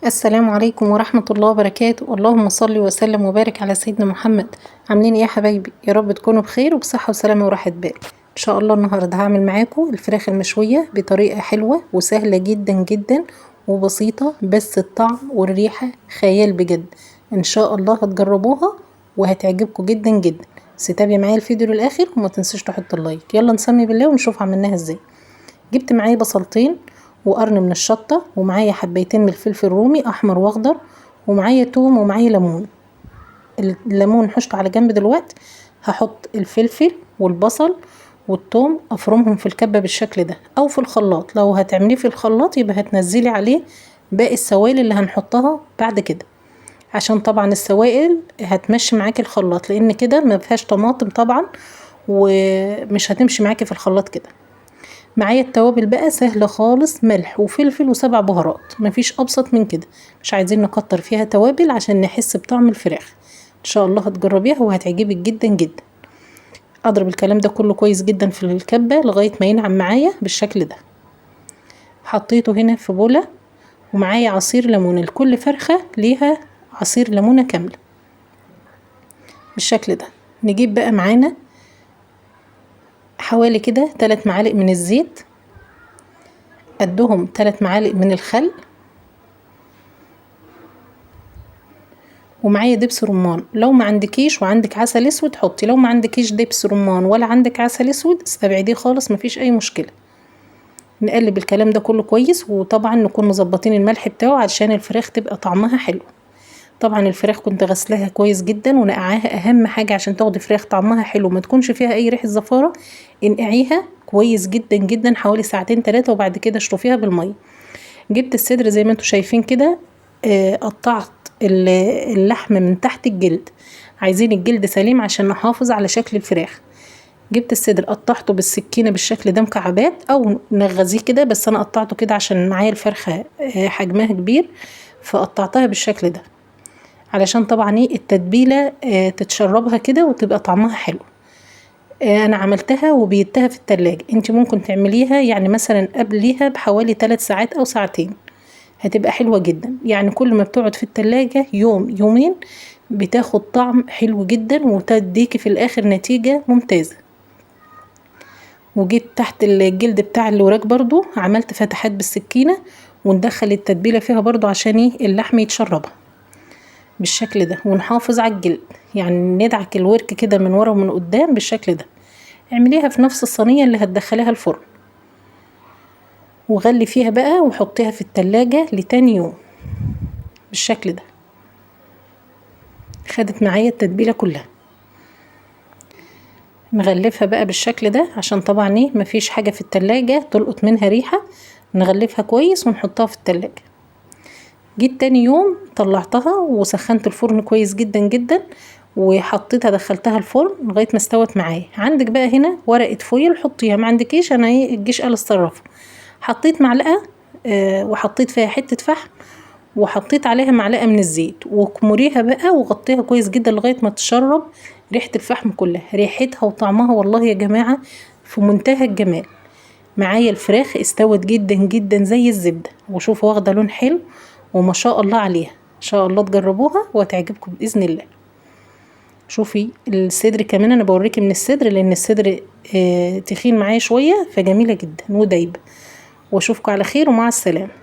السلام عليكم ورحمة الله وبركاته. اللهم صل وسلم وبارك على سيدنا محمد. عاملين ايه يا حبايبي؟ يا رب تكونوا بخير وبصحة وسلامة وراحة بال. ان شاء الله النهاردة هعمل معاكم الفراخ المشوية بطريقة حلوة وسهلة جدا جدا وبسيطة، بس الطعم والريحة خيال بجد. ان شاء الله هتجربوها وهتعجبكم جدا جدا. بس تابعي معايا الفيديو للاخر وما تنسوش تحطوا اللايك. يلا نسمي بالله ونشوف عملناها ازاي. جبت معايا بصلتين وقرن من الشطة، ومعايا حبيتين من الفلفل الرومي احمر واخضر، ومعايا توم، ومعايا ليمون. الليمون حشته على جنب دلوقتي. هحط الفلفل والبصل والثوم افرمهم في الكبة بالشكل ده او في الخلاط. لو هتعمليه في الخلاط يبقى هتنزلي عليه باقي السوائل اللي هنحطها بعد كده، عشان طبعا السوائل هتمشي معاكي الخلاط، لان كده ما فيهاش طماطم طبعا ومش هتمشي معاكي في الخلاط كده. معايا التوابل بقى سهلة خالص، ملح وفلفل و7 بهارات، مفيش ابسط من كده. مش عايزين نكتر فيها توابل عشان نحس بطعم الفراخ. ان شاء الله هتجربيها وهتعجبك جدا جدا. اضرب الكلام ده كله كويس جدا في الكبة لغاية ما ينعم معايا بالشكل ده. حطيته هنا في بولة، ومعايا عصير ليمون. لكل فرخة ليها عصير ليمونة كاملة بالشكل ده. نجيب بقى معانا حوالي كده 3 معالق من الزيت، قدهم 3 معالق من الخل، ومعايا دبس رمان. لو ما عندكيش وعندك عسل اسود حطي، لو ما عندكيش دبس رمان ولا عندك عسل اسود استبعديه خالص، مفيش اي مشكلة. نقلب الكلام ده كله كويس، وطبعا نكون مظبطين الملح بتاعه علشان الفراخ تبقى طعمها حلو. طبعا الفراخ كنت غسلاها كويس جدا ونقعاها، اهم حاجة عشان تاخدي فراخ طعمها حلو ما تكونش فيها اي ريحة زفارة. انقعيها كويس جدا جدا حوالي ساعتين 3، وبعد كده اشطفيها بالمية. جبت الصدر زي ما انتوا شايفين كده. قطعت اللحم من تحت الجلد، عايزين الجلد سليم عشان نحافظ على شكل الفراخ. جبت الصدر قطعته بالسكينة بالشكل ده مكعبات او نغزيه كده، بس انا قطعته كده عشان معايا الفرخة حجمها كبير، فقطعتها بالشكل ده علشان طبعا ايه التتبيلة تتشربها كده وتبقى طعمها حلو. انا عملتها وبيتها في التلاجة. انت ممكن تعمليها يعني مثلا قبليها بحوالي 3 ساعات او ساعتين، هتبقى حلوة جدا. يعني كل ما بتقعد في التلاجة يوم يومين بتاخد طعم حلو جدا وتديكي في الاخر نتيجة ممتازة. وجيت تحت الجلد بتاع الوراك برضو عملت فتحات بالسكينة، وندخل التتبيلة فيها برضو عشان ايه اللحم يتشربها بالشكل ده. ونحافظ على الجلد، يعني ندعك الورك كده من ورا ومن قدام بالشكل ده. اعمليها في نفس الصينية اللي هتدخليها الفرن، وغلي فيها بقى وحطيها في التلاجة لتاني يوم بالشكل ده. خدت معايا التتبيلة كلها. نغلفها بقى بالشكل ده عشان طبعا ايه مفيش حاجة في التلاجة تلقط منها ريحة. نغلفها كويس ونحطها في التلاجة. جيت تاني يوم طلعتها وسخنت الفرن كويس جدا جدا، وحطيتها دخلتها الفرن لغايه ما استوت معايا. عندك بقى هنا ورقه فويل حطيها، ما عندكيش انا ايه الجيش قال الصرافه. حطيت معلقه وحطيت فيها حته فحم، وحطيت عليها معلقه من الزيت، وكمريها بقى وغطيها كويس جدا لغايه ما تشرب ريحه الفحم كلها. ريحتها وطعمها والله يا جماعه في منتهى الجمال. معايا الفراخ استوت جدا جدا زي الزبده، وشوفوا واخده لون حلو وما شاء الله عليها. ان شاء الله تجربوها وهتعجبكم باذن الله. شوفي الصدر كمان، انا بوريكي من الصدر لان الصدر تخين معايا شويه فجميله جدا ودايبه. واشوفكم على خير ومع السلامه.